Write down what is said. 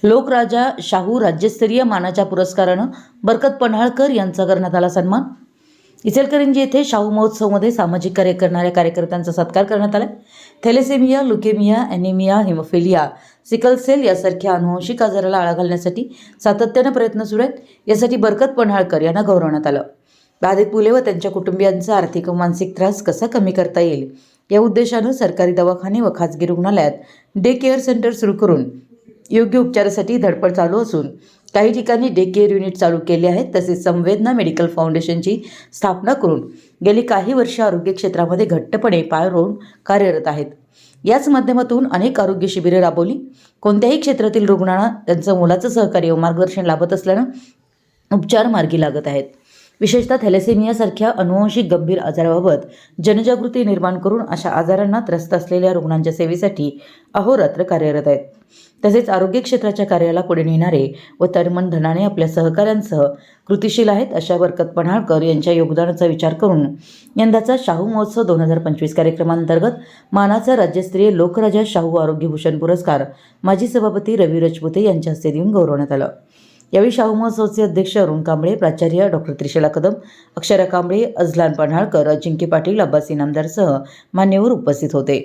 लोकराजा शाहू राज्यस्तरीय मानाच्या पुरस्कारानं बरकत पन्हाळकर यांचा करण्यात आला सन्मान। इचलकरंजी येथे शाहू महोत्सवमध्ये सामाजिक कार्य करणाऱ्या कार्यकर्त्यांचा सत्कार करण्यात आला। Thalassaemia, leukaemia, anaemia, haemophilia, sickle cell यासारख्या अनुवंशिक आजाराला आळा घालण्यासाठी सातत्यानं प्रयत्न सुरू आहेत। यासाठी बरकत पन्हाळकर यांना गौरवण्यात आलं। बाधित मुले व त्यांच्या कुटुंबियांचा आर्थिक व मानसिक त्रास कसा कमी करता येईल या उद्देशानं सरकारी दवाखाने व खाजगी रुग्णालयात डे केअर सेंटर सुरू करून योग्य उपचारासाठी धडपड चालू असून काही ठिकाणी डे केअर युनिट चालू केले आहेत। तसेच संवेदना मेडिकल फाउंडेशनची स्थापना करून गेली काही वर्ष आरोग्य क्षेत्रामध्ये घट्टपणे पाय रोवून कार्यरत आहेत। याच माध्यमातून अनेक आरोग्य शिबिरे राबवली। कोणत्याही क्षेत्रातील रुग्णांना त्यांचं मोलाचं सहकार्य व मार्गदर्शन लाभत असल्यानं उपचार मार्गी लागत आहेत। विशेषतः थॅलेसेमियासारख्या अनुवंशिक गंभीर आजाराबाबत जनजागृती निर्माण करून अशा आजारांना त्रस्त असलेल्या रुग्णांच्या सेवेसाठी अहोरात्र कार्यरत आहेत। तसेच आरोग्य क्षेत्राच्या कार्याला पुढे नेणारे व तनमन धनाने आपल्या सहकाऱ्यांसह कृतिशील आहेत। अशा बरकत पन्हाळकर यांच्या योगदानाचा विचार करून यंदाचा शाहू महोत्सव 2025 कार्यक्रमांतर्गत मानाचा राज्यस्तरीय लोकराजा शाहू आरोग्यभूषण पुरस्कार माजी सभापती रवी रजपुते यांच्या हस्ते देऊन गौरवण्यात आलं। यावेळी शाहू महोत्सवचे अध्यक्ष अरुण कांबळे, प्राचार्य डॉक्टर त्रिशला कदम, अक्षरा कांबळे, अजलान पन्हाळकर, अजिंक्य पाटील, अब्बास इनामदारसह मान्यवर उपस्थित होते।